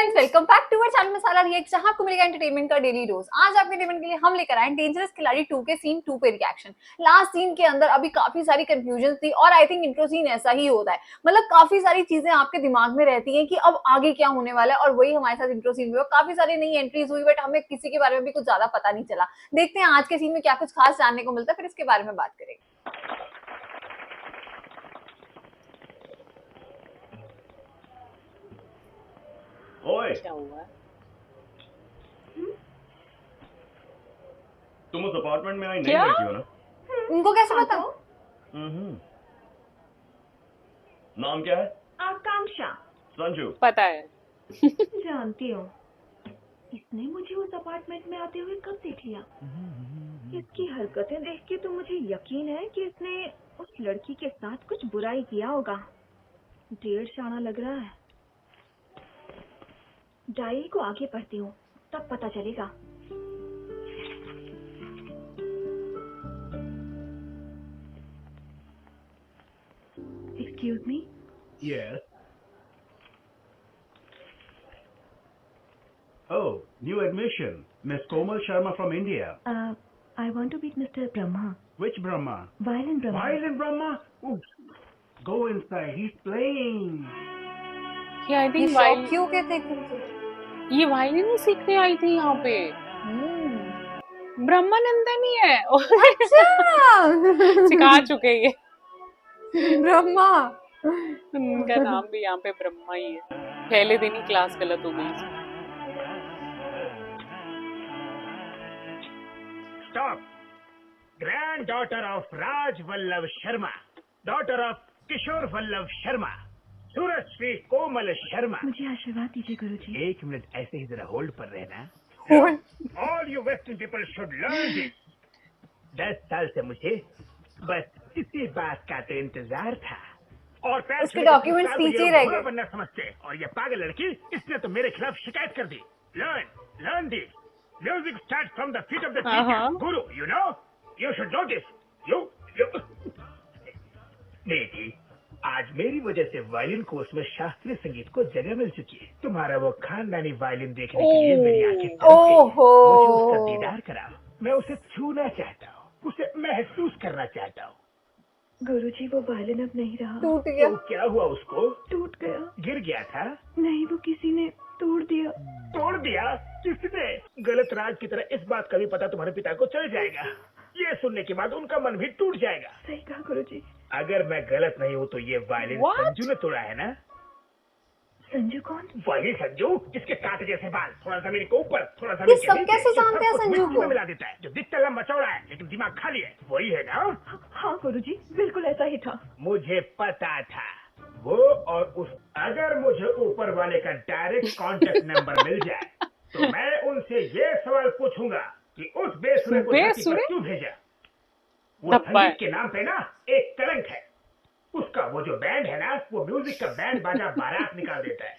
Friends, welcome back to our channel Masala react, जहां आपको मिलेगा एंटरटेनमेंट का डेली डोज। आज आपके एंटरटेनमेंट के लिए हम लेकर आए डेंजरस खिलाड़ी 2 के सीन 2 पे रिएक्शन। लास्ट सीन के अंदर अभी काफी सारी कंफ्यूजन थी और आई थिंक इंट्रो सीन ऐसा ही होता है, मतलब काफी सारी चीजें आपके दिमाग में रहती हैं कि अब आगे क्या होने वाला है, और वही हमारे साथ इंट्रो सीन में काफी सारी नई एंट्रीज हुई, बट हमें किसी के बारे में भी कुछ ज्यादा पता नहीं चला। देखते हैं आज के सीन में क्या कुछ खास जानने को मिलता है, फिर इसके बारे में बात करेंगे। ओए, क्या हुआ? तुम उस अपार्टमेंट में आई नई क्या? लड़की हो ना? उनको कैसे पता? नाम क्या है? आकांक्षा। संजू। पता है। जानती हूँ। इसने मुझे उस अपार्टमेंट में आते हुए कब देख लिया? इसकी हरकतें देख के तो मुझे यकीन है कि इसने उस लड़की के साथ कुछ बुराई किया होगा। डेढ़ शाना लग रहा है। डायरी को आगे पढ़ती हूँ, तब पता चलेगा। Excuse me? Yes. Oh, new admission. Miss Komal Sharma from India. I want to meet Mr. Brahma. Which Brahma? Violin Brahma. Violin Brahma? Ooh. Go inside. He's playing. ये आई ये थिंक शौक क्यों कहते हैं? ये वायलिन ही सीखने आई थी यहाँ पे। ब्रह्मानंदन ही है। अच्छा। सिखा चुके ये। ब्रह्मा। उनका नाम भी यहाँ पे ब्रह्मा ही है। पहले दिन ही क्लास गलत हो गई। Stop! Granddaughter of Raj Vallabh Sharma, daughter of Kishore Vallabh Sharma, Surashri Komal Sharma. मुझे आशीर्वाद दीजिए गुरुजी। एक मिनट ऐसे ही जरा होल्ड पर रहना। All you Western people should learn this. 10 साल से मुझे बस इसी बात का तो इंतजार था। और उसके डॉक्यूमेंट्स पीछे ही रह गए। बनना समझते, और ये पागल लड़की, इसने तो मेरे खिलाफ शिकायत कर दी। Learn this. Music starts from the feet of the teacher. Guru, you know? You should know this. You. बेटी, आज मेरी वजह से वायलिन कोर्स में शास्त्रीय संगीत को जगह मिल चुकी है। तुम्हारा वो खानदानी वायलिन देखने के लिए मेरी आंखें तरस गई। मुझे उसका दीदार कराओ। मैं उसे छूना चाहता हूँ, उसे महसूस करना चाहता हूँ। गुरुजी, वो वायलिन अब नहीं रहा। टूट गया। तो क्या हुआ उसको? टूट गया। गिर गया था? नहीं, वो किसी ने तोड़ दिया। तोड़ दिया? किसने? गलत राज की तरह इस बात का भी पता तुम्हारे पिता को चल जाएगा। ये सुनने के बाद उनका मन भी टूट जाएगा। सही कहा गुरुजी। अगर मैं गलत नहीं हूँ तो ये वायलिन संजू ने तोड़ा है ना? संजू कौन? वही संजू जिसके कांटे जैसे बाल, थोड़ा जमीन के ऊपर, थोड़ा जमीन के सब नीचे, कैसे जो जानते हैं सब कुछ संजू मिट्टी को? में मिला देता है, जो दिखता लंबा चौड़ा है लेकिन दिमाग खाली है। वही है ना? हाँ गुरुजी, बिल्कुल ऐसा ही था। मुझे पता था। वो और उस, अगर मुझे ऊपर वाले का डायरेक्ट कांटेक्ट नंबर मिल जाए तो मैं उनसे ये सवाल पूछूंगा कि उस बेसुरे को धरती पर क्यों भेजा। वो संगीत के नाम पे ना एक कलंक है। उसका वो जो बैंड है ना, वो म्यूजिक का बैंड बाजा बारात निकाल देता है।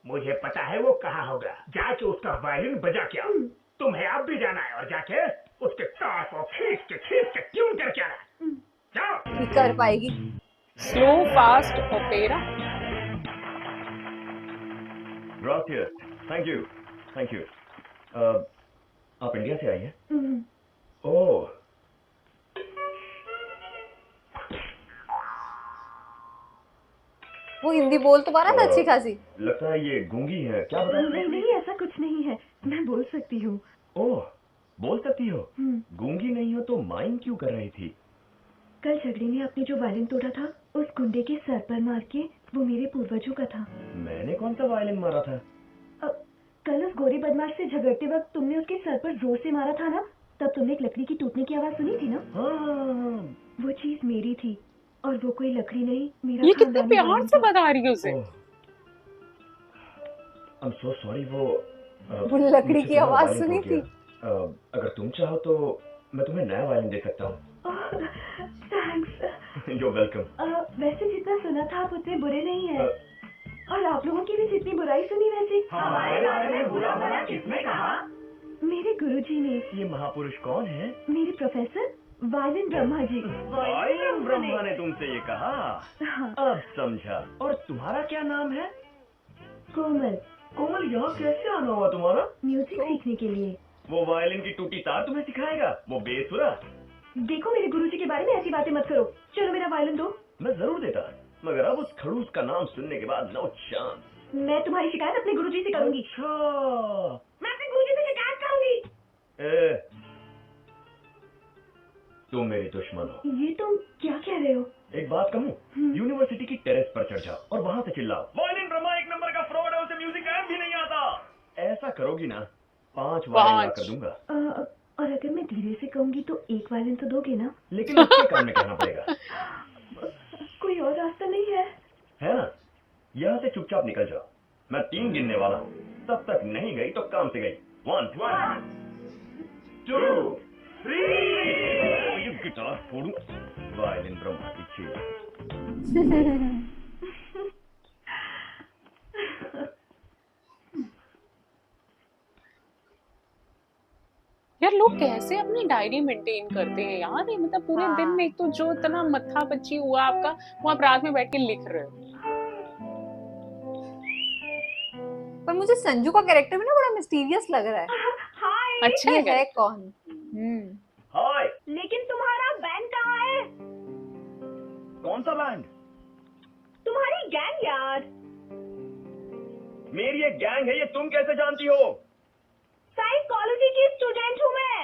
मुझे पता है वो कहाँ होगा। जाके उसका वायलिन बजा के आओ। तुम्हें अब भी जाना है और जाके उसके तार को खींच के ट्यून करके आना। जाओ। कर पाएगी। Slow fast opera. Gracias. Thank you. Thank you. आप इंडिया से आई हैं? ओह। वो हिंदी बोल तो पा रहा था अच्छी खासी। लगता है ये गूंगी है। क्या बता? नहीं, ऐसा कुछ नहीं है। मैं बोल सकती हूँ। ओह, बोल सकती हो? गूंगी नहीं हो तो माइंड क्यों कर रही थी? कल झगड़े में आपने जो वायलिन तोड़ा था, उस गुंडे के सर पर मार के, वो मेरे पूर्वजों का था। मैंने कौन सा वायलिन मारा था? कल उस गोरी बदमाश से झगड़ते वक्त तुमने उसके सर पर जोर से मारा था ना, तब तुमने एक लकड़ी की टूटने की आवाज सुनी थी ना? हाँ। वो चीज मेरी थी और वो कोई लकड़ी नहीं, मेरा ये कितने खानदानी प्यार वायलिन से था। बता रही है उसे। I'm so sorry, वो लकड़ी की आवाज सुनी थी। अगर तुम चाहो तो मैं तुम्हें नया वायलिन दे सकता हूँ। थैंक्स। You're welcome. वैसे जितना सुना था आप उतने बुरे नहीं हैं। और आप लोगों की भी जितनी बुराई सुनी वैसे हमारे बारे में बुरा भला किसने कहा? मेरे गुरुजी ने। ये महापुरुष कौन है? मेरे professor violin Brahma ji. Violin Brahma ने तुमसे ये कहा? हाँ। अब समझा। और तुम्हारा क्या नाम है? कोमल। कोमल यहाँ कैसे आना हुआ तुम्हारा? म्यूजिक सीखने के लिए। वो वायलिन की टूटी तार तुम्हें सिखाएगा, वो बेसुरा। देखो मेरे गुरुजी के बारे में ऐसी बातें मत करो। चलो मेरा वायलिन दो। मैं जरूर देता, मगर अब उस खड़ूस का नाम सुनने के बाद नो चांस। मैं तुम्हारी शिकायत अपने गुरुजी से करूंगी। अच्छा, मैं अपने गुरुजी से शिकायत करूंगी। ए, तुम मेरी दुश्मन हो। ये तुम क्या कह रहे हो? एक बात कहूँ, यूनिवर्सिटी की टेरेस पर चढ़ जाओ और वहाँ से चिल्लाओ, वायलिन ब्रह्मा एक नंबर का फ्रॉड है, उसे म्यूजिक गायन भी नहीं आता। ऐसा करोगी ना, 5 वायलिन ला कर दूंगा। और अगर मैं धीरे से कहूंगी तो एक वायलिन तो दोगे ना? लेकिन उसके कान में कहना पड़ेगा। कोई और रास्ता नहीं है ना? यहाँ से चुपचाप निकल जाओ, मैं 3 गिनने वाला हूँ, तब तक नहीं गई तो काम से गई। 1 2 3। ये गिटार फोड़ूं, वायलिन ब्रह्मा की चीज। यार लोग कैसे अपनी डायरी मेंटेन करते हैं यार, ये मतलब पूरे दिन में एक तो जो इतना मत्था पच्ची हुआ आपका, वो आप रात में बैठ के लिख रहे हो। पर मुझे संजू का कैरेक्टर भी ना बड़ा मिस्टीरियस लग रहा है। हाय। अच्छा ये है है कौन? हाय, लेकिन तुम्हारा बैंड कहाँ है? कौन सा बैंड? तुम्हारी गैंग यार। मेरी एक गैंग है, ये तुम कैसे जानती हो? साइकोलॉजी की स्टूडेंट हूँ मैं।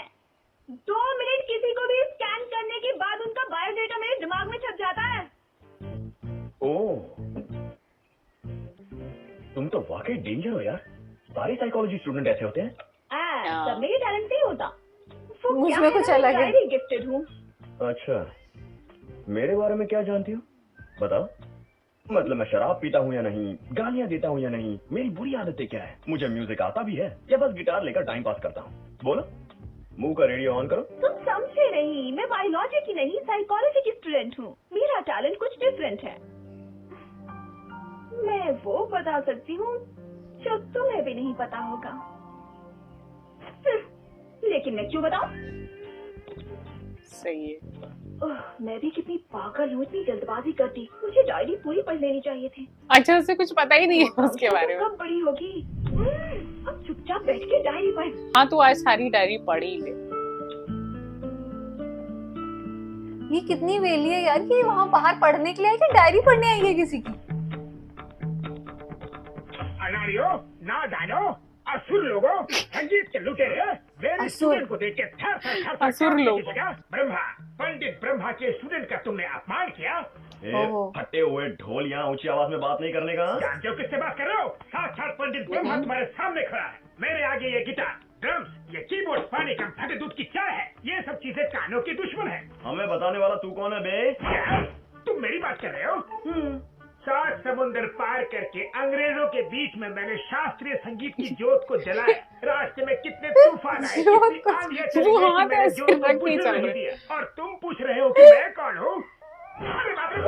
2 मिनट किसी को भी स्कैन करने के बाद उनका बायोडेटा मेरे दिमाग में छप जाता है। ओह, तुम तो वाकई डेंजर हो यार। सारे साइकोलॉजी स्टूडेंट ऐसे होते हैं? सब मेरे टैलेंट नहीं होता। मुझ में कुछ अलग है। गिफ्टेड हूँ। अच्छा, मेरे बारे में क्या जानती हो बताओ? मतलब मैं शराब पीता हूँ या नहीं, गालियाँ देता हूँ या नहीं, मेरी बुरी आदतें क्या है, मुझे म्यूजिक आता भी है या बस गिटार लेकर टाइम पास करता हूँ? बोलो, मुंह का रेडियो ऑन करो। तुम समझे नहीं, मैं बायोलॉजी की नहीं साइकोलॉजी की स्टूडेंट हूँ। मेरा टैलेंट कुछ डिफरेंट है। मैं वो बता सकती हूँ जो तुम्हें भी नहीं पता होगा। लेकिन मैं क्यों बताऊं? सही है। मैं भी कितनी पागल हूँ, इतनी जल्दबाजी करती। मुझे डायरी पूरी पढ़ लेनी चाहिए थी। अच्छा, उसे कुछ पता ही नहीं है उसके बारे में। कब बड़ी होगी? अब चुपचाप बैठ के डायरी पढ़। हाँ, तो आज सारी डायरी पढ़ी ही ले। ये कितनी वेली है यार, कि वहाँ बाहर पढ़ने के लिए आई कि डायरी पढ़ने आई है किसी की? अनाड़ियों, ना दानो, असुर लोगों, संगीत के लुटेरे, मेरे असुर। स्टूडेंट को देख के थर थर थर थर असुर कांपने लोग। की जगह, ब्रह्मा, पंडित ब्रह्मा के स्टूडेंट का तुमने अपमान किया। ओहो। फटे हुए ढोल, यहाँ ऊंची आवाज में बात नहीं करने का। जानते हो किससे बात कर रहे हो? साक्षात पंडित ब्रह्मा तुम्हारे सामने खड़ा है। मेरे आगे ये गिटार, ड्रम्स, ये कीबोर्ड, पानी कम फटे दूध की चाय है। ये सब चीजें कानों की दुश्मन है। हमें बताने वाला तू कौन है बे? क्या तुम मेरी बात कर रहे हो? 7 समुंदर पार करके अंग्रेजों के बीच में मैंने शास्त्रीय संगीत की जोत को जलाया। रास्ते में कितने तूफान आए, कितनी आंधियां चली, वो लेकिन हाथ मैंने ऐसे जोत को रख नहीं बुझने चल नहीं रहे। दिया। और तुम पूछ रहे हो कि मैं कौन हूँ? अरे बाप रे,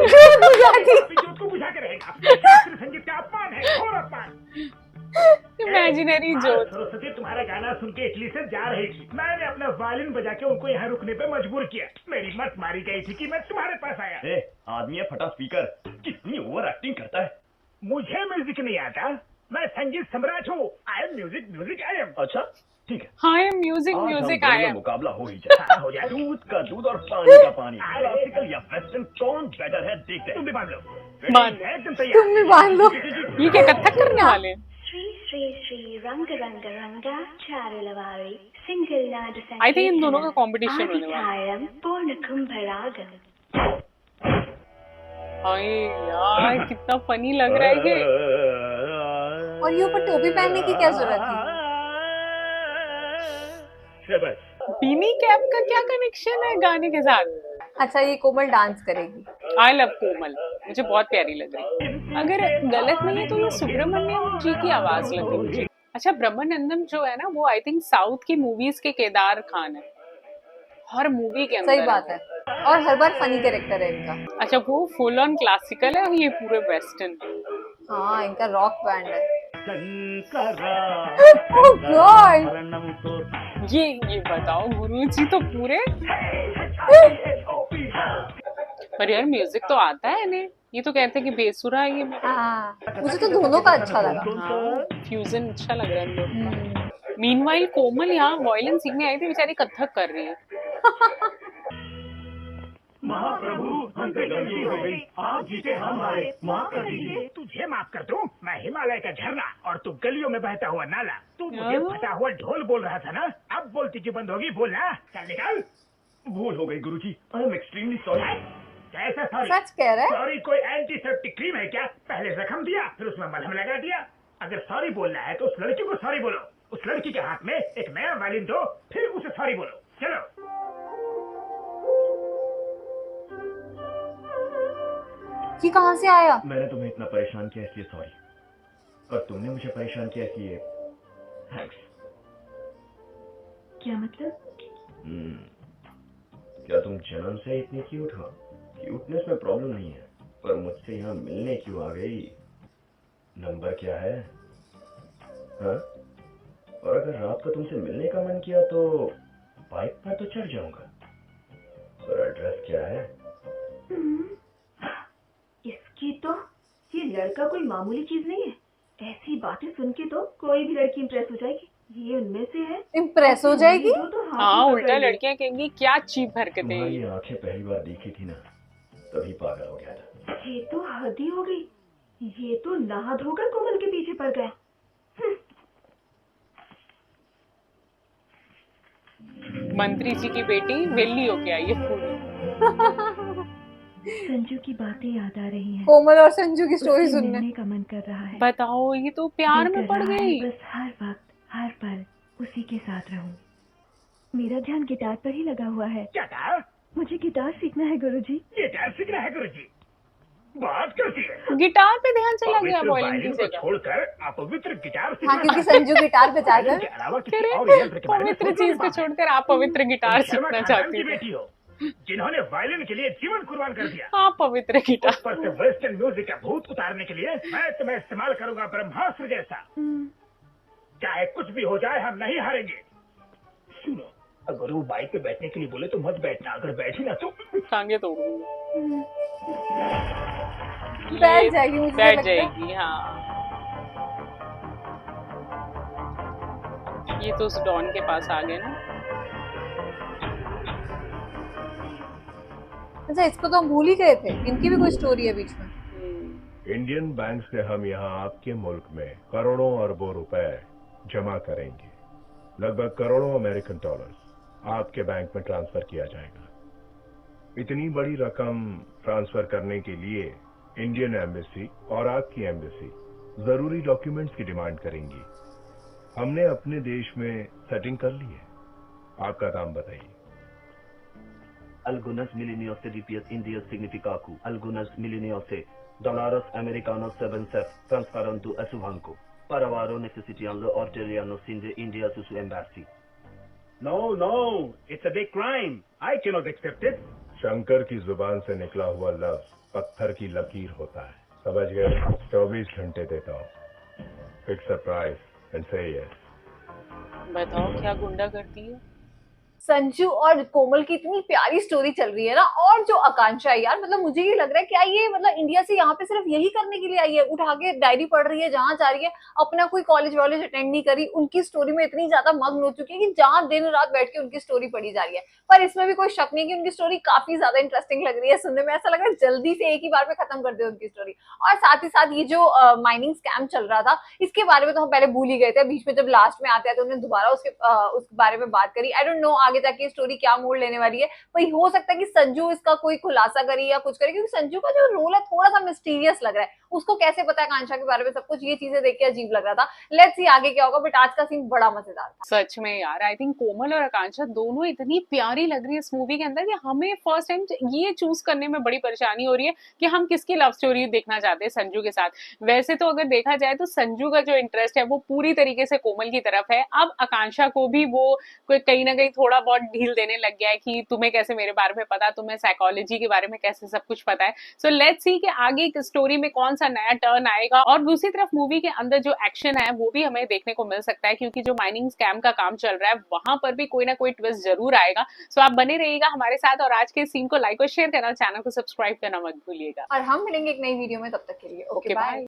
जोत को बुझा के रहेगा। शास्त्रीय संगीत का अपमान है, घोर अपमान। इमेजिनरी जोत। सरस्वती तुम्हारा गाना सुन के इटली से जा रही थी। मैंने अपना वायलिन बजा के उनको यहाँ रुकने पे मजबूर किया। मेरी मत मारी गई थी कि मैं तुम्हारे पास आया। ए, आदमी है फटा स्पीकर, कितनी ओवर एक्टिंग करता है। मुझे म्यूजिक नहीं आता, मैं संगीत सम्राट हूँ। I am music I am. अच्छा ठीक है, हाँ, ये म्यूजिक आज हम म्यूजिक दोनों आया। में मुकाबला हो ही जाए। हो जाए। दूध का दूध और पानी का पानी, क्लासिकल या वेस्टर्न कौन बेटर है देखते तुम भी हैं। बांध लो। बांध लो। एकदम तैयार। तुम भी बांध लो। ये क्या कथक करने वाले हैं? श्री श्री श्री रंग रंग रंगा चारुलवारी सिंगल नाद I think इन दोनों का competition होने वाला है। आदितारम पूर्ण कुंभरागम। अरे यार, कितना फनी लग रहा है ये। और ये ऊपर टोपी पहनने की क्या जरूरत थी? शाबाश। बीनी कैप का क्या कनेक्शन है गाने के साथ? अच्छा, ये कोमल डांस करेगी। आई लव कोमल, मुझे बहुत प्यारी लग रही है। अगर गलत नहीं है तो ये सुब्रमण्यम जी की आवाज लग रही है मुझे। अच्छा, ब्रह्मानंदम जो है ना, वो आई थिंक साउथ की मूवीज के केदार खान है, हर मूवी के अंदर। सही बात है, और हर बार फनी कैरेक्टर है इनका। अच्छा, वो फुल ऑन क्लासिकल है और ये पूरे वेस्टर्न। हाँ, इनका रॉक बैंड है। Shankara Oh God! ये बताओ, गुरुजी तो पूरे पर यार म्यूजिक तो आता है इन्हें, ये तो कहते हैं कि बेसुरा है ये। हाँ, मुझे तो दोनों का अच्छा लगा। हाँ, फ्यूजन अच्छा लग रहा है इन दोनों। मीनवाइल कोमल यहाँ वायलिन सीखने आई थी, बेचारी कथक कर रही है। महाप्रभु हमसे गलती हो गई, आप जीते हम हारे, माफ कर दीजिए। तुझे माफ कर दूं? मैं हिमालय का झरना और तू गलियों में बहता हुआ नाला। तू मुझे फटा हुआ ढोल बोल रहा था ना, अब बोलती क्यों बंद होगी? बोलना, चल निकल। भूल हो गई गुरुजी, आई एम एक्सट्रीमली सॉरी। कैसा सॉरी? सच कह रहा है। सॉरी कोई एंटीसेप्टिक क्रीम है क्या? पहले जख्म दिया, फिर उसमें मलहम लगा दिया। अगर सॉरी बोलना है तो उस लड़की को सॉरी बोलो, उस लड़की के हाथ में एक नया वायलिन दो, फिर उसे सॉरी बोलो। चलो। ये कहाँ से आया? मैंने तुम्हें इतना परेशान किया इसलिए सॉरी, और तुमने मुझे परेशान किया इसलिए थैंक्स। क्या मतलब? क्या तुम जन्म से इतनी क्यूट हो? क्यूटनेस में प्रॉब्लम नहीं है, पर मुझसे यहाँ मिलने क्यों आ गई? नंबर क्या है? हाँ? और अगर रात को तुमसे मिलने का मन किया तो बाइक पर तो चढ़ जाऊंगा, पर एड्रेस क्या है? इसकी तो ये लड़का कोई मामूली चीज नहीं है। ऐसी बातें सुन के तो कोई भी लड़की इम्प्रेस हो जाएगी। ये उनमें से है। इम्प्रेस हो जाएगी? तो हाथ हाँ, ही उल्टा पकड़ ले। लड़कियां कहेंगी क्या चीप हरकतें हैं तुम्हारी ये। आंखें पहली बार देखी थी ना, तभी पागल हो गया था। ये तो हद ही हो गई। ये तो नहा धोकर कोमल के पीछे पड़ गया। मंत्री जी की बेटी वेली होके आई है पूरी। संजू की बातें याद आ रही हैं। कोमल और संजू की स्टोरी उससे सुनने। मिलने का मन कर रहा है। बताओ, ये तो प्यार में दिल पड़ कर रहा है गई। बस हर वक्त हर पल उसी के साथ रहूं। मेरा ध्यान गिटार पर ही लगा हुआ है। क्या कहा? मुझे गिटार सीखना है गुरुजी। ये क्या सीखना है गुरुजी? बात करती है। गिटार पे ध्यान चला गया पवित्र वायलिन की वायलिन को जगह। छोड़कर अपवित्र गिटार हाँ, सीखना क्योंकि चाहती है। संजू गिटार बजाकर वायलिन के अलावा किसी अरे, और यंत्र के बारे में पवित्र सोचो चीज भी को बात है। छोड़कर आप पवित्र गिटार तुम शर्मा सीखना खानदान चाहती की थी। बेटी हो, जिन्होंने वायलिन के लिए जीवन कुर्बान कर दिया। हाँ, पवित्र गिटार। ऊपर से वेस्टर्न म्यूजिक का भूत उतारने के लिए मैं तुम्हें इस्तेमाल करूंगा ब्रह्मास्त्र जैसा। चाहे कुछ भी हो जाए, हम नहीं हारेंगे। सुनो, अगर वो बाइक पे बैठने के लिए बोले तो मत बैठना, अगर बैठी ना तो टांगे तोड़ दूंगी। बैठ जाएगी, मुझे बैठ लगता है। जाएगी, हाँ। ये तो उस डॉन के पास आ गए ना। अच्छा, इसको तो हम भूल ही गए थे। इनकी भी कोई स्टोरी है बीच में। इंडियन बैंक से हम यहाँ आपके मुल्क में करोड़ों अरबों रुपए जमा करेंगे। लगभग करोड़ों अमेरिकन डॉलर्स आपके बैंक में ट्रांसफर किया जाएगा। इतनी बड़ी रकम ट्रांसफर करने के लिए इंडियन एम्बेसी और आपकी एम्बेसी जरूरी डॉक्यूमेंट्स की डिमांड करेंगी। हमने अपने देश में सेटिंग कर ली है। आपका नाम बताइए। Algunas milenios CDPS India significaku. Algunas milenios dólares americanos 7 transparando a su banco. Para varo necesitando orderiano sin de India to su embassy. No, no, it's a big crime. I cannot accept it. Shankar की जुबान से निकला हुआ लफ्ज पत्थर की लकीर होता है। समझ गए? 24 घंटे देता हूँ। फिक्स अ प्राइस एंड से यस। बताओ क्या गुंडा करती है। संजू और कोमल की इतनी प्यारी स्टोरी चल रही है ना, और जो आकांक्षा है यार, मतलब मुझे ये लग रहा है क्या ये मतलब इंडिया से यहाँ पे सिर्फ यही करने के लिए आई है? उठा के डायरी पढ़ रही है, जहाँ जा रही है, अपना कोई कॉलेज वॉलेज अटेंड नहीं करी, उनकी स्टोरी में इतनी ज्यादा मग्न हो चुकी है कि जहाँ दिन रात बैठ के उनकी स्टोरी पढ़ी जा रही है। पर इसमें भी कोई शक नहीं कि उनकी स्टोरी काफी ज्यादा इंटरेस्टिंग लग रही है सुनने में। ऐसा लग रहा है जल्दी से एक ही बार में खत्म कर दे उनकी स्टोरी। और साथ ही साथ ये जो माइनिंग स्कैम चल रहा था, इसके बारे में तो हम पहले भूल ही गए थे। बीच में जब लास्ट में आते हैं तो उन्होंने दोबारा उस बारे में बात करी। आई डोंट नो आगे जाके स्टोरी क्या मोड़ लेने वाली है। वही हो सकता है कि संजू इसका कोई खुलासा करे या कुछ करे, क्योंकि संजू का जो रोल है थोड़ा सा मिस्टीरियस लग रहा है। उसको कैसे पता है आकांक्षा के बारे में सब कुछ, ये चीजें देख के अजीब लग रहा था। लेट्स सी आगे क्या होगा, बट आज का सीन बड़ा मजेदार था। सच में यार, आई थिंक कोमल और आकांक्षा दोनों इतनी प्यारी लग रही है इस मूवी के अंदर कि हमें फर्स्ट टाइम ये चूज करने में बड़ी परेशानी हो रही है कि हम किसकी लव स्टोरी देखना चाहते हैं संजू के साथ। वैसे तो अगर देखा जाए तो संजू का जो इंटरेस्ट है वो पूरी तरीके से कोमल की तरफ है। अब आकांक्षा को भी वो कहीं ना कहीं थोड़ा थोड़ा बहुत ढील देने लग गया है कि तुम्हें कैसे मेरे बारे में पता, तुम्हें साइकोलॉजी के बारे में कैसे सब कुछ पता है। सो लेट्स सी कि आगे स्टोरी में कौन सा नया टर्न आएगा। और दूसरी तरफ मूवी के अंदर जो एक्शन है वो भी हमें देखने को मिल सकता है, क्योंकि जो माइनिंग स्कैम का काम चल रहा है वहां पर भी कोई ना कोई ट्विस्ट जरूर आएगा। सो आप बने रहिएगा हमारे साथ, और आज के सीन को लाइक और शेयर करना, चैनल को सब्सक्राइब करना मत भूलिएगा। और हम मिलेंगे एक नई वीडियो में, तब तक के लिए ओके बाय।